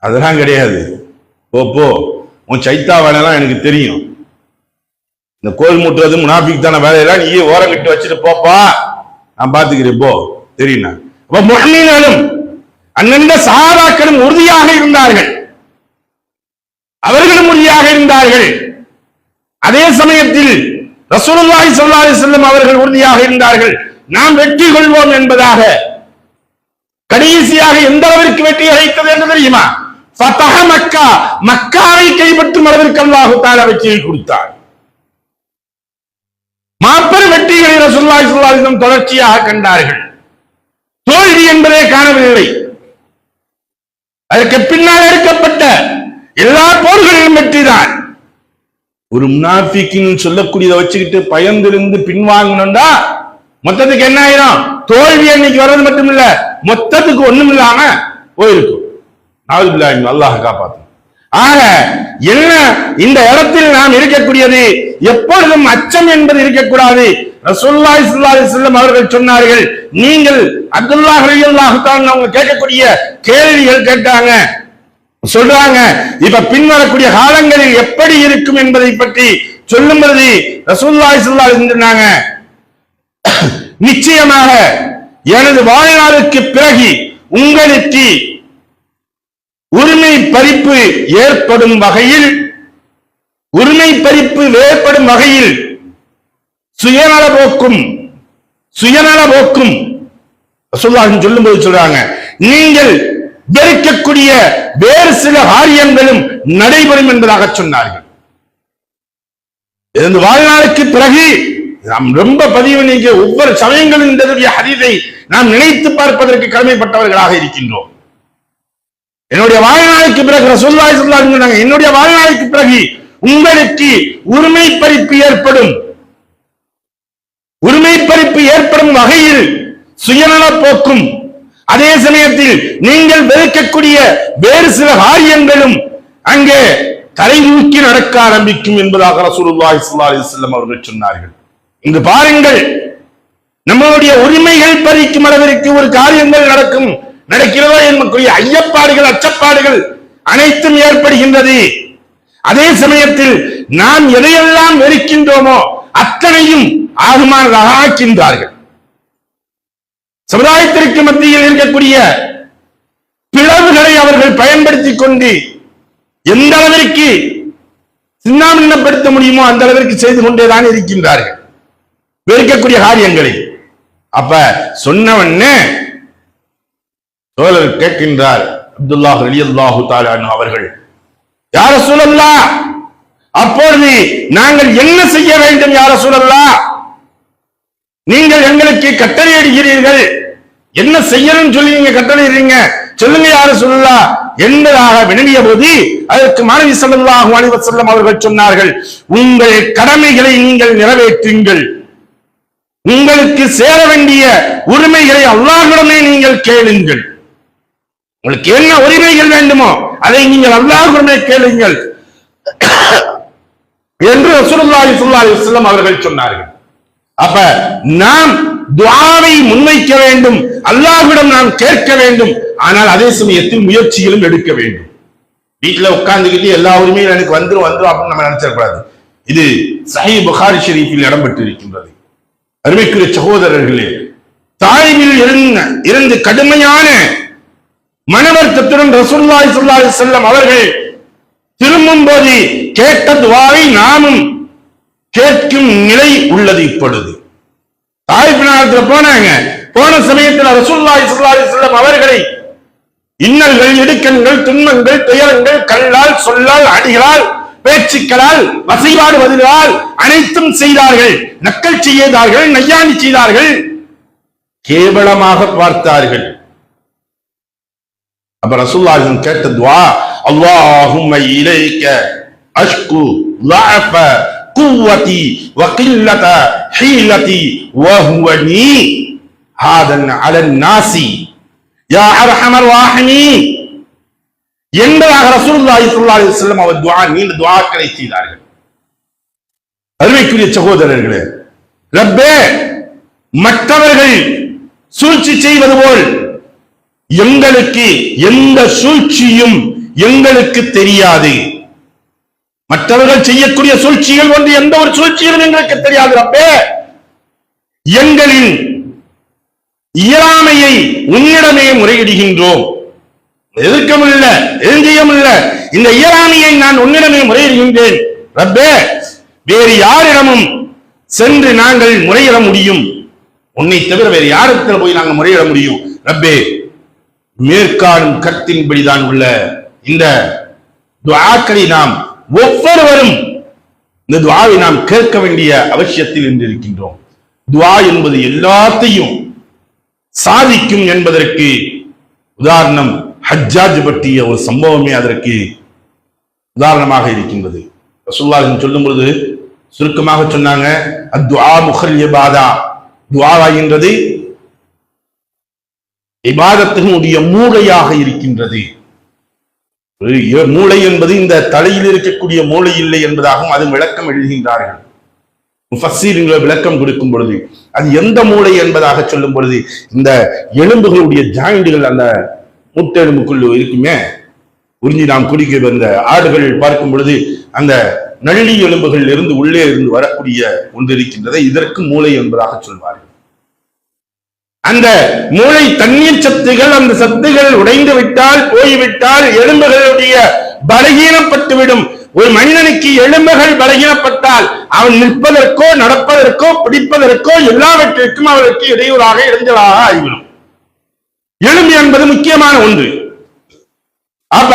அதெல்லாம் கிடையாது, போ உன் சைத்தா வேலையெல்லாம் எனக்கு தெரியும், இந்த கோல் மூட்டுறது முனாஃபிக் தான வேலையெல்லாம் நீ ஓரம் கட்டி வச்சுட்டு போப்பா, நான் பாத்துக்கிறேன் போ தெரியுமா. அப்ப முஹ்மின்களும் அந்தந்த சஹாபாக்களும் உறுதியாக இருந்தார்கள், அவர்களும் உறுதியாக இருந்தார்கள். அதே சமயத்தில் ரசூலுல்லாஹி ஸல்லல்லாஹு அலைஹி வஸல்லம் அவர்கள் உறுதியாக இருந்தார்கள். நாம் வெற்றி கொள்வோம் என்பதாக. கடைசியாக எந்த அளவிற்கு வெற்றி அளித்தது என்று தெரியுமா? ஃபதஹ மக்கா, மக்காவை கைப்பற்றும் அளவிற்கு அல்லாஹ் தஆலா வெற்றியை கொடுத்தார். மாபெரும் வெற்றிகளை ரசூலுல்லாஹி ஸல்லல்லாஹு அலைஹி வஸல்லம் தொடர்ச்சியாக கண்டார்கள். தோல்வி என்பதே காணவில்லை. அதற்கு பின்னால் எடுக்கப்பட்ட எல்லா போர்களிலும் வெற்றிதான். ஒரு முனாஃபிக்கின் சொல்லக்கூடியதை வச்சுக்கிட்டு பயந்திருந்து பின்வாங்கணும்டா மொத்தத்துக்கு என்ன ஆயிரும்? தோல்வி அன்னைக்கு வர்றது மட்டும் இல்ல, மொத்தத்துக்கு ஒண்ணும் இல்லாம போயிருக்கும். அல்லாஹ் காப்பாற்றும். ஆக என்ன இந்த இடத்தில் நாம் இருக்கக்கூடியது, எப்பொழுதும் அச்சம் என்பது இருக்கக்கூடாது. ரசூலுல்லாஹி ஸல்லல்லாஹு அலைஹி வஸல்லம் அவர்கள் சொன்னார்கள், நீங்கள் அப்துல்லாஹ் ரலியல்லாஹு தஆலா அவங்க கேட்கக்கூடிய கேள்விகள் கேட்டாங்க, சொல்றாங்க இப்ப பின்வரக்கூடிய காலங்களில் எப்படி இருக்கும் என்பதை பற்றி சொல்லும் பொழுது ரசூலுல்லாஹி ஸல்லல்லாஹு அலைஹி வஸல்லம் சொன்னாங்க, நிச்சயமாக எனது வாழ்நாளுக்கு பிறகு உங்களுக்கு உரிமை பறிப்பு ஏற்படும் வகையில் சுயநல போக்கும் ரசூலுல்லாஹி சொல்லும் போது சொல்றாங்க, நீங்கள் வெறுக்கக்கூடிய வேறு சில காரியங்களும் நடைபெறும் என்பதாக சொன்னார்கள். இந்த வாழ்நாளுக்கு பிறகு நாம் ரொம்ப பதிவு நீங்க ஒவ்வொரு சமயங்களும் இந்த ஹதீஸை நாம் நினைத்து பார்ப்பதற்கு கடமைப்பட்டவர்களாக இருக்கின்றோம். என்னுடைய வாழ்நாளுக்கு பிறகு ரசூலுல்லாஹி ஸல்லல்லாஹு அலைஹி வஸல்லம் என்னுடைய வாழ்நாளுக்கு பிறகு உங்களுக்கு உரிமை பறிப்பு ஏற்படும் வகையில் சுயநல போக்கும், அதே சமயத்தில் நீங்கள் வெறுக்கக்கூடிய வேறு சில காரியங்களும் அங்கே தலை தூக்கி நடக்க ஆரம்பிக்கும் என்பதாக ரசூலுல்லாஹி ஸல்லல்லாஹு அலைஹி வஸல்லம் அவர்கள் சொன்னார்கள். இங்கு பாருங்கள், நம்மளுடைய உரிமைகள் பறிக்கும் அளவிற்கு ஒரு காரியங்கள் நடக்கிறதோ என்பதற்குரிய ஐயப்பாடுகள், அச்சப்பாடுகள் அனைத்தும் ஏற்படுகின்றது. அதே சமயத்தில் நாம் எதையெல்லாம் வெறுக்கின்றோமோ அத்தனையும் ஆகுமானதாக ஆக்கின்றார்கள். சமுதாயத்திற்கு மத்தியில் இருக்கக்கூடிய பிளவுகளை அவர்கள் பயன்படுத்திக் கொண்டு எந்த அளவிற்கு சின்னாபின்னப்படுத்த முடியுமோ அந்த அளவிற்கு செய்து கொண்டேதான் இருக்கின்றார்கள் வெறுக்கக்கூடிய காரியங்களை. அப்ப சொன்னவண்ணே தோழர் கேட்கின்றார், அப்துல்லாஹ் ரலியல்லாஹு தஆலா அன்ஹு அவர்கள், யா ரசூலல்லாஹ், அப்பொழுது நாங்கள் என்ன செய்ய வேண்டும் யா ரசூலல்லாஹ்? நீங்கள் எங்களுக்கு கட்டளையிடுகிறீர்கள், என்ன செய்யணும்னு சொல்லி நீங்க கட்டளையிடுறீங்க, சொல்லுங்க யா ரசூலல்லாஹ் என்பதாக வினவிய போது அதற்கு மாணவி ஸல்லல்லாஹு அலைஹி வஸல்லம் அவர்கள் சொன்னார்கள், உங்கள் கடமைகளை நீங்கள் நிறைவேற்றுங்கள், உங்களுக்கு சேர வேண்டிய உரிமைகளை அல்லாஹ்விடமே நீங்கள் கேளுங்கள், உங்களுக்கு என்ன உரிமைகள் வேண்டுமோ அதை நீங்கள் அல்லாஹ்விடமே கேளுங்கள் என்று ரசூலுல்லாஹி ஸல்லல்லாஹு அலைஹி வஸல்லம் அவர்கள் சொன்னார்கள். அப்ப நாம் துஆவை முன்வைக்க வேண்டும், அல்லாஹ்விடம் நாம் கேட்க வேண்டும், ஆனால் அதே சமயத்தில் முயற்சிகளும் எடுக்க வேண்டும். வீட்டுல உட்கார்ந்துகிட்டு எல்லா உரிமையும் எனக்கு வந்துரும் அப்படின்னு நம்ம நினைச்சிடக்கூடாது. இது சஹீஹ் புகாரி ஷரீஃபில் இடம்பெற்று இருக்கின்றது. அருமைக்குரிய சகோதரர்களே, தாய்வில் இருந்து கடுமையான மனவர்த்தத்துடன் ரசூலுல்லாஹி ஸல்லல்லாஹு அலைஹி வஸல்லம் அவர்கள் திரும்பும் போது கேட்ட துஆவை நாமும் கேட்கும் நிலை உள்ளது. இப்பொழுது தாயிப் நாட்டில் போன சமயத்தில் ரசூலுல்லாஹி ஸல்லல்லாஹு அலைஹி வஸல்லம் அவர்களை இன்னல்கள், இடுக்கண்கள், துன்பங்கள், துயரங்கள், கல்லால், சொல்லால், அடிகளால், பேச்சுக்களால், வசைபாடுவதால் அனைத்தும் செய்தார்கள். நக்கல் செய்தார்கள், நையாண்டி செய்தார்கள், கேவலமாக பார்த்தார்கள். அப்ப ரசூலுல்லாஹி கேட்ட துஆ, அல்லாஹும்ம இலைக அஷ்கு ضعف قوتي وقلة حيلتي وهوني هذا على الناس يا ارحم الراحمين என்பதாக ரசூலுல்லாஹி ஸல்லல்லாஹு அலைஹி வஸல்லம் அவர் நீண்ட துஆக்களை செய்தார்கள். அருமைக்குரிய சகோதரர்களே, ரப்பே, மற்றவர்கள் சூழ்ச்சி செய்வது போல் எங்களுக்கு எந்த சூழ்ச்சியும் எங்களுக்கு தெரியாது. மற்றவர்கள் செய்யக்கூடிய சூழ்ச்சிகள் ஒன்று எந்த ஒரு சூழ்ச்சியும் எங்களுக்கு தெரியாது. ரப்பே, எங்களின் இயலாமையை உன்னிடமே முறையிடுகின்றோம். எதிர்க்கமில்ல, எதிர்க்கையுமில்ல, இந்த இயலாமையை நான் உன்னிடமே முறையிடுகின்றேன். ரப்பே, வேறு யாரிடமும் சென்று நாங்கள் முறையிட முடியும்? உன்னை தவிர வேறு யாரிடத்தில் போய் நாங்கள் முறையிட முடியும்? ரப்பே, மேற்காடும் கருத்தின்படிதான் உள்ள இந்த துஆக்களை நாம் ஒவ்வொருவரும் இந்த துஆவை நாம் கேட்க வேண்டிய அவசியத்தில் இருக்கின்றோம். துஆ என்பது எல்லாத்தையும் சாதிக்கும் என்பதற்கு உதாரணம் ஹஜ்ஜாஜ் பற்றிய ஒரு சம்பவமே அதற்கு உதாரணமாக இருக்கின்றது. ரசூலுல்லாஹ் சொல்லும் பொழுது சுருக்கமாக சொன்னாங்க, அத்துஆ முஹல் இபாதா, துஆ என்கிறது இபாதத்தினுடைய மூளையாக இருக்கின்றது. மூளை என்பது இந்த தலையில் இருக்கக்கூடிய மூளை இல்லை என்பதாகவும் அது விளக்கம் எழுதுகின்றார்கள். முஃபஸ்ஸீர்கள் விளக்கம் கொடுக்கும் பொழுது அது எந்த மூளை என்பதாக சொல்லும் பொழுது இந்த எலும்புகளுடைய ஜாயிண்டுகள் அந்த முட்டெலும்புக்குள்ள இருக்குமே, உறிஞ்சி நாம் குடிக்க வந்த ஆடுகள் பார்க்கும் பொழுது அந்த நள்ளி எலும்புகள் இருந்து உள்ளே இருந்து வரக்கூடிய ஒன்று இருக்கின்றதை இதற்கு மூளை என்பதாக சொல்வார்கள். அந்த மூளை தண்ணீர் சத்துகள், அந்த சத்துகள் உடைந்து விட்டால் போய்விட்டால் எலும்புகளுடைய பலகீனப்பட்டுவிடும். ஒரு மனிதனுக்கு எலும்புகள் பலகீனப்பட்டால் அவன் நிற்பதற்கோ நடப்பதற்கோ பிடிப்பதற்கோ எல்லாவற்றிற்கும் அவருக்கு இடையூறாக இடைஞ்சலாக ஆகிவிடும். எலும்பு என்பது முக்கியமான ஒன்று. அப்ப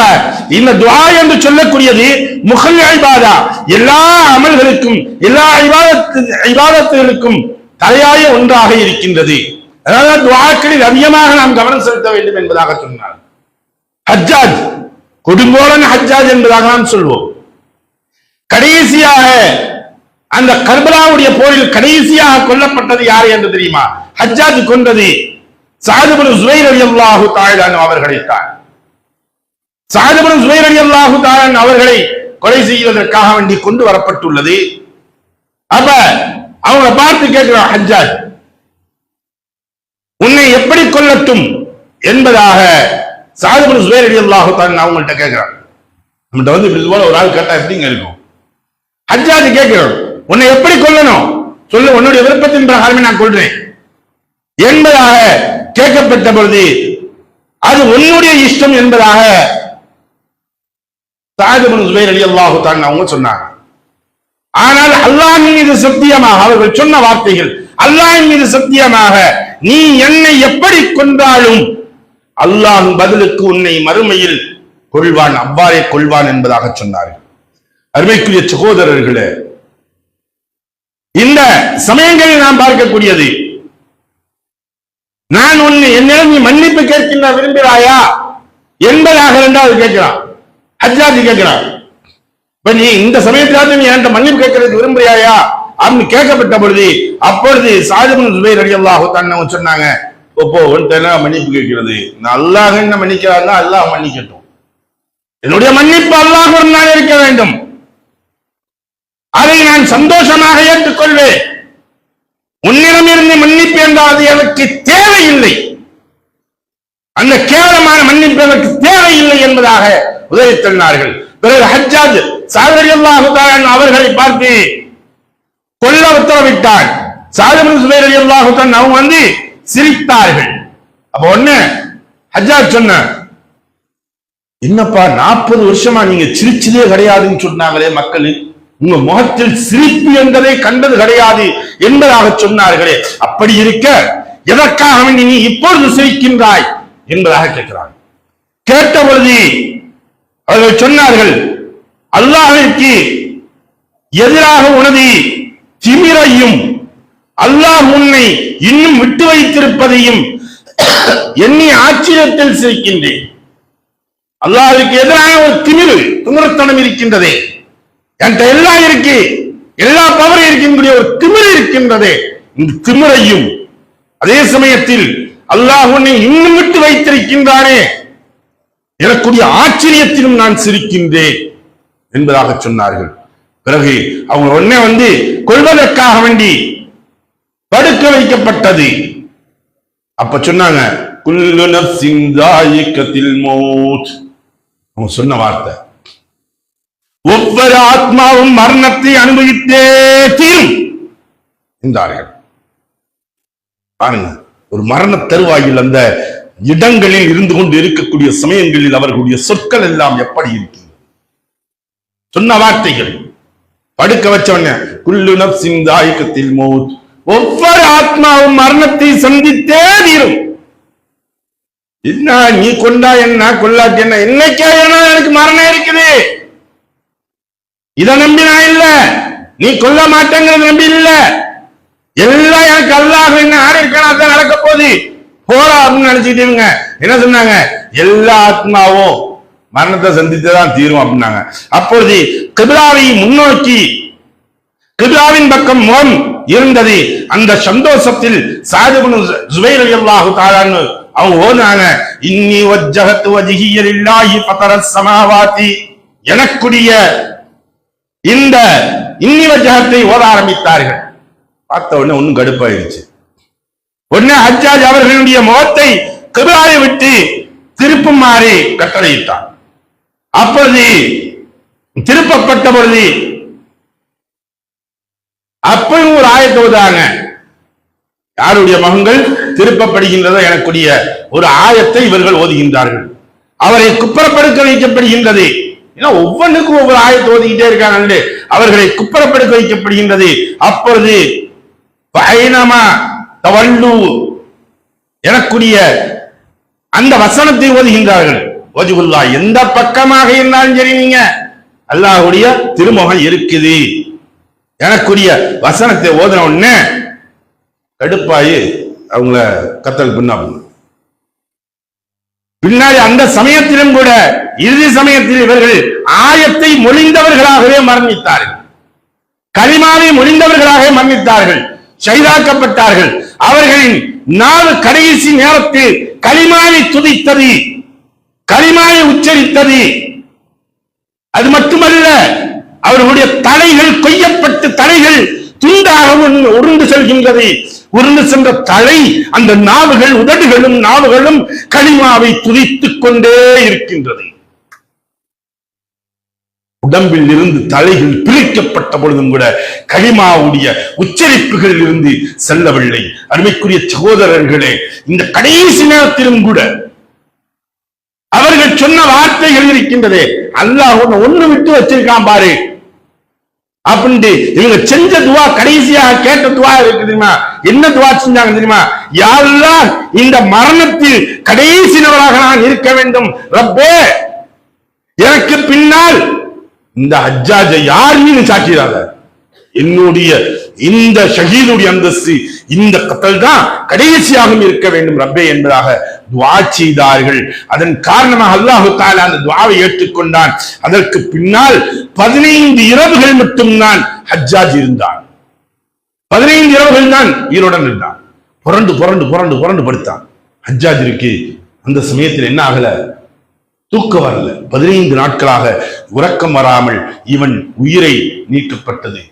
இந்த துஆ என்று சொல்லக்கூடியது முஹல் இபாதா, எல்லா அமல்களுக்கும் எல்லா இபாதத்துகளுக்கும் தலையாய ஒன்றாக இருக்கின்றது. அதனால துஆக்களில் அதிகமாக நாம் கவனம் செலுத்த வேண்டும் என்பதாக சொன்னார். ஹஜ்ஜாஜ் கொடுங்கோலன் ஹஜ்ஜாஜ் என்பதாக நாம் சொல்வோம். கடைசியாக அந்த கர்பலாவுடைய போரில் கடைசியாக கொல்லப்பட்டது யார் என்று தெரியுமா? ஹஜ்ஜாஜ் கொண்டது ஸஅத் இப்னு ஸுவைர் ரலியல்லாஹு தஆலா அவர்களைத்தான். ஸஅத் இப்னு ஸுவைர் ரலியல்லாஹு தஆலா அவர்களை கொலை செய்வதற்காக வேண்டி கொண்டு வரப்பட்டுள்ளது. அப்ப அவங்க பார்த்து கேட்கிறார், ஹஜ்ஜாஜ் உன்னை எப்படி கொல்லட்டும் என்பதாக ஸஅத் இப்னு ஸுவைர் ரலியல்லாஹு தஆலா அவங்கள்ட்ட கேட்கிறார். நம்மகிட்ட வந்து இது போல ஒரு ஆள் கேட்டா எப்படிங்க இருக்கும்? ஹஜ்ஜாஜ் கேட்கிறோம், உன்னை எப்படி கொல்லணும் சொல்லு, உன்னுடைய விருப்பத்தின் பிரகாரமே நான் கொள்றேன் என்பதாக கேட்கப்பட்ட பொழுது அது உன்னுடைய இஷ்டம் என்பதாக ஸஅத் இப்னு ஸுவைர் ரலியல்லாஹு தஆலா அவங்க சொன்னாங்க. ஆனால் அல்லாஹ்வின் மீது சத்தியமாக அவர்கள் சொன்ன வார்த்தைகள், அல்லாஹ்வின் மீது சத்தியமாக நீ என்னை எப்படி கொன்றாலும் அல்லாஹ் பதிலுக்கு உன்னை மறுமையில் கொள்வான், அவ்வாறே கொள்வான் என்பதாக சொன்னார்கள். அருமைக்குரிய சகோதரர்களே, இந்த சமயங்களில் நாம் பார்க்கக்கூடியது, நான் உன்னை என்னிடம் நீ மன்னிப்பு கேட்கின்ற விரும்புகிறாயா என்பதாக இரண்டாவது கேட்கிறான். ஹஜ்ஜாஜ் கேட்கிறான், இப்ப நீ இந்த சமயத்திலாவது நீ என்கிட்ட மன்னிப்பு கேட்கறதுக்கு விரும்புகிறாயா அப்படின்னு கேட்கப்பட்ட பொழுது அப்பொழுது ஸஅத் இப்னு ஸுவைர் ரலியல்லாஹு தஆலா சொன்னாங்க, ஓப்போ உன்கிட்ட மன்னிப்பு கேட்கிறது, நான் அல்லாஹ் என்ன மன்னிக்கிறான்னா அல்லாஹ் மன்னிக்கட்டும், என்னுடைய மன்னிப்பு அல்லாஹ் ஒரு நாள் இருக்க வேண்டும், அதை நான் சந்தோஷமாக ஏற்றுக்கொள்வேன். உன்னிடமிருந்து மன்னிப்பு என்றால் அது எனக்கு தேவையில்லை, அந்த கேவலமான மன்னிப்பு எனக்கு தேவையில்லை என்பதாக உதவி தந்தார்கள். பிறகு ஹஜ்ஜாஜ் ஸஅத் ரலியல்லாஹு தஆலா அவர்களை பார்த்து கொல்ல உத்தரவிட்டார். ஸஅத் இப்னு ஸுவைர் ரலியல்லாஹு தஆலா அவங்க வந்து சிரித்தார்கள். அப்ப ஒண்ணு ஹஜ்ஜாஜ் சொன்ன, என்னப்பா 40 வருஷமா நீங்க சிரிச்சதே கிடையாதுன்னு சொன்னாங்களே மக்கள், உங்க முகத்தில் சிரிப்பு என்பதை கண்டது கிடையாது என்பதாக சொன்னார்களே, அப்படி இருக்க எதற்காக நீ இப்பொழுது சிரிக்கின்றாய் என்பதாக கேட்கிறார். கேட்ட பொழுது அவர்கள் சொன்னார்கள், அல்லாஹ்விற்கு எதிராக உனது திமிரையும் அல்லாஹ் உன்னை இன்னும் விட்டு வைத்திருப்பதையும் எண்ணி ஆச்சரியத்தில் சிரிக்கின்றேன். அல்லாஹ்விற்கு எதிராக ஒரு திமிரத்தனம் இருக்கின்றதே, என்கிட்ட எல்லாம் இருக்கு, எல்லா பவரும் இருக்கின்ற ஒரு திமிர் இருக்கின்றதே, இந்த திமிரையும் அதே சமயத்தில் அல்லாஹ் உன்னை இன்னும் விட்டு வைத்திருக்கின்றானே எனக்குரிய ஆச்சரியத்திலும் நான் சிரிக்கின்றேன் என்பதாக சொன்னார்கள். பிறகு அவங்க உடனே வந்து கொள்வதற்காக வேண்டி படுக்க வைக்கப்பட்டது. அப்ப சொன்னாங்க, குல்லு நஃப்ஸின் ஸாயிகத்துல் மௌத். அவங்க சொன்ன வார்த்தை, ஒவ்வொரு ஆத்மாவும் மரணத்தை அனுபவித்தே தீரும் என்றார்கள். பாருங்க, ஒரு மரண தருவாயில் அந்த இடங்களில் இருந்து கொண்டு இருக்கக்கூடிய சமயங்களில் அவர்களுடைய சொற்கள் எல்லாம் எப்படி இருக்கிறது, சொன்ன வார்த்தைகள். படுக்க வச்சவன குல்லு நஃப்ஸின் ஸாயிகத்துல் மௌத், ஒவ்வொரு ஆத்மாவும் மரணத்தை சந்தித்தே தீரும். என்ன நீ கொண்டா என்ன கொல்லாட்டி என்ன, என்னைக்கே எனக்கு மரணம் இருக்குது, இதை நம்பி நான் இல்ல, நீ கொல்ல மாட்டேங்கிறத நம்பி இல்ல, எல்லாம் எனக்கு அல்லாஹ் என்ன ஆடி இருக்கா அதான் நடக்க போகுது, போறா அப்படின்னு நினைச்சுக்கிட்டு இவங்க என்ன சொன்னாங்க, எல்லா ஆத்மாவும் மரணத்தை சந்தித்துதான் தீரும் அப்படின்னாங்க. அப்பொழுது கிபிலாவை முன்னோக்கி கிபிலாவின் பக்கம் முகம் இருந்தது. அந்த சந்தோஷத்தில் சாத் இப்னு ஜுபைர் ரலியல்லாஹு தஆலா அவங்க ஓதுனாங்க, இன்னி வஜ்ஜஹது வஜ்ஹிய லில்லாஹி ஃபதரஸ் ஸமாவாதி, எனக்குரிய இந்த இன்னி வஜ்ஜஹத்தை ஓத ஆரம்பித்தார்கள். பார்த்த உடனே ஒன்னும் கடுப்பாயிருச்சு. உடனே ஹஜ்ஜாஜ் அவர்களுடைய முகத்தை கிபிலாவை விட்டு திருப்புமாறு கட்டளையிட்டார். அப்பொழுது திருப்பப்பட்ட பொழுது அப்பயும் ஒரு ஆயத்தை ஓதுறாங்க. யாருடைய மகன்கள் திருப்பப்படுகின்றதோ எனக்குரிய ஒரு ஆயத்தை இவர்கள் ஓதுகின்றார்கள். அவரை குப்புறப்படுக்க வைக்கப்படுகின்றது. ஏன்னா ஒவ்வொன்றுக்கும் ஒவ்வொரு ஆயத்தை ஓதிக்கிட்டே இருக்காங்க. அவர்களை குப்புறப்படுக்க வைக்கப்படுகின்றது. அப்பொழுது எனக்குரிய அந்த வசனத்தை ஓதுகின்றார்கள். வஜ்ஹுல்லா, எந்த பக்கமாக இருந்தாலும் சரி, நீங்க அல்லாஹ்வுடைய திருமுகம் இருக்குது. எனக்குரிய வசனத்தை ஓதுன உடனே கடுப்பாயி அவங்கள கத்தல் பின்னாடி அந்த சமயத்திலும் கூட இறுதி சமயத்தில் இவர்கள் ஆயத்தை மொழிந்தவர்களாகவே மரணித்தார்கள். கலிமாவை மொழிந்தவர்களாக மரணித்தார்கள், ஷஹீதாக்கப்பட்டார்கள். அவர்களின் நாலு கடைசி நேரத்தில் கலிமாவை துதித்தது, கலிமாவை உச்சரித்தது. அது மட்டுமல்ல, அவர்களுடைய தலைகள் கொய்யப்பட்டு தலைகள் துண்டாக உருண்டு செல்கின்றது. உருண்டு சென்ற தலை, அந்த நாவுகள், உதடுகளும் நாவுகளும் கலிமாவை துதித்துக் கொண்டே இருக்கின்றது. உடம்பில் இருந்து தலைகள் பிரிக்கப்பட்ட பொழுதும் கூட கலிமாவுடைய உச்சரிப்புகளில் இருந்து செல்லவில்லை. அருமைக்குரிய சகோதரர்களே, இந்த கடைசி நேரத்திலும் கூட அவர்கள் சொன்ன வார்த்தைகள் இருக்கின்றதே, அல்லாஹ் ஒண்ணு விட்டு வச்சிருக்கான் பாரு அப்படின்ட்டு இவங்க செஞ்ச துவா, கடைசியாக கேட்ட துவா இருக்கு தெரியுமா? என்ன துவா செஞ்சாங்க தெரியுமா? யா அல்லாஹ், இந்த மரணத்தில் கடைசி நபராக நான் இருக்க வேண்டும் ரப்பே, எனக்கு பின்னால் இந்த ஹஜ்ஜாஜை யாருன்னு சாட்சியாக என்னுடைய இந்த ஷஹீதுடைய அந்தஸ்து, இந்த கத்தல் தான் கடைசியாகவும் இருக்க வேண்டும் ரப்பே என்பதாக துவா செய்தார்கள். அதன் காரணமாக அல்லாஹு தஆலா அந்த துவாவை ஏற்றுக்கொண்டான். அதற்கு பின்னால் 15 இரவுகள் மட்டும்தான் ஹஜ்ஜாஜ் இருந்தான். 15 இரவுகள் தான் ஈரோடன் இருந்தான். புரண்டு புரண்டு புரண்டு புரண்டு படுத்தான். ஹஜ்ஜாஜிற்கு அந்த சமயத்தில் என்ன ஆகல, தூக்கம் வரல. 15 நாட்களாக உறக்கம் வராமல் இவன் உயிரை நீக்கப்பட்டது.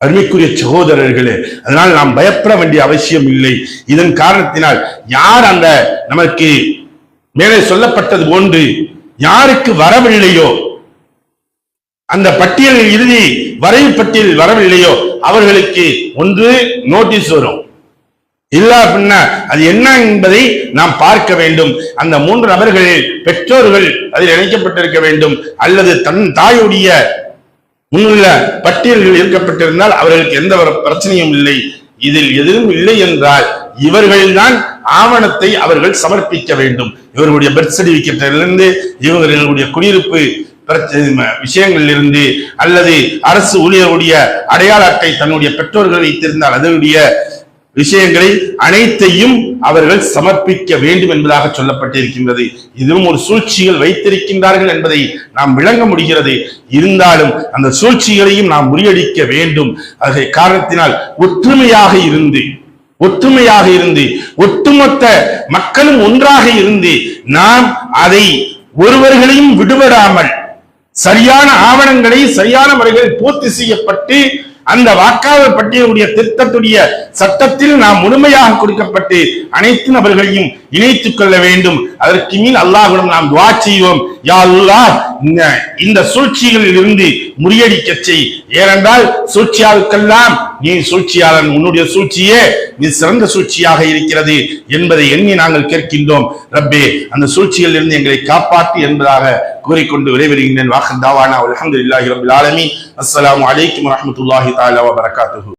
அருமைக்குரிய சகோதரர்களே, அதனால் நாம் பயப்பட வேண்டிய அவசியம் இல்லை. இதன் காரணத்தினால் யார் அந்த நமக்கு மேலே சொல்லப்பட்டது போன்று யாருக்கு வரவில்லையோ, அந்த பட்டியலில் இறுதி வரைவு பட்டியலில் வரவில்லையோ அவர்களுக்கு ஒன்று நோட்டீஸ் வரும், இல்ல அப்படின்னா அது என்ன என்பதை நாம் பார்க்க வேண்டும். அந்த 3 நபர்களில் பெற்றோர்கள் அதில் இணைக்கப்பட்டிருக்க வேண்டும், அல்லது தன் தாயுடைய முன்னுள்ள பட்டியல்கள் இருக்கப்பட்டிருந்தால் அவர்களுக்கு எந்த பிரச்சனையும் இல்லை. இதில் எதுவும் இல்லை என்றால் இவர்கள்தான் ஆவணத்தை அவர்கள் சமர்ப்பிக்க வேண்டும். இவர்களுடைய பர்த் சர்டிபிகேட்டிலிருந்து, இவர்களுடைய குடியிருப்பு விஷயங்களிலிருந்து, அல்லது அரசு ஊழியருடைய அடையாள அட்டை தன்னுடைய பெற்றோர்கள் வைத்திருந்தால் அதனுடைய விஷயங்களை அனைத்தையும் அவர்கள் சமர்ப்பிக்க வேண்டும் என்பதாக சொல்லப்பட்டிருக்கின்றது. இதுவும் ஒரு சூழ்ச்சிகள் வைத்திருக்கின்றார்கள் என்பதை நாம் விளங்க முடிகிறது. இருந்தாலும் அந்த சூழ்ச்சிகளையும் நாம் முறியடிக்க வேண்டும். அதே காரணத்தினால் ஒற்றுமையாக இருந்து ஒட்டுமொத்த மக்களும் ஒன்றாக இருந்து நாம் அதை ஒருவர்களையும் விடுபடாமல் சரியான ஆவணங்களை சரியான முறைகளில் பூர்த்தி செய்யப்பட்டு அந்த வாக்காளர் பட்டியலுடைய திருத்தத்துடைய சட்டத்தில் நாம் முழுமையாக கொடுக்கப்பட்டு அனைத்து நபர்களையும் இணைத்துக் கொள்ள வேண்டும். அதற்கு மேல் அல்லாஹ்விடம் நாம் துஆ செய்வோம், யா அல்லாஹ் இந்த சூழ்ச்சிகளில் இருந்து முறியடிக்க செய். ஏனென்றால் சூழ்ச்சியாளுக்கெல்லாம் நீ சூழ்ச்சியாளன், உன்னுடைய சூழ்ச்சியே நீ சிறந்த சூழ்ச்சியாக இருக்கிறது என்பதை எண்ணி நாங்கள் கேட்கின்றோம். ரப்பே, அந்த சூழ்ச்சிகளில் இருந்து எங்களை காப்பாற்று என்பதாக கூறிக்கொண்டு விடைபெறுகின்றேன். வாஹ் தாவானா அல்ஹம்துலில்லாஹி ரப்பில் ஆலமீன். அஸ்ஸலாமு அலைக்கும் வரஹ்மத்துல்லாஹி தஆலா வ பரகாத்துஹு.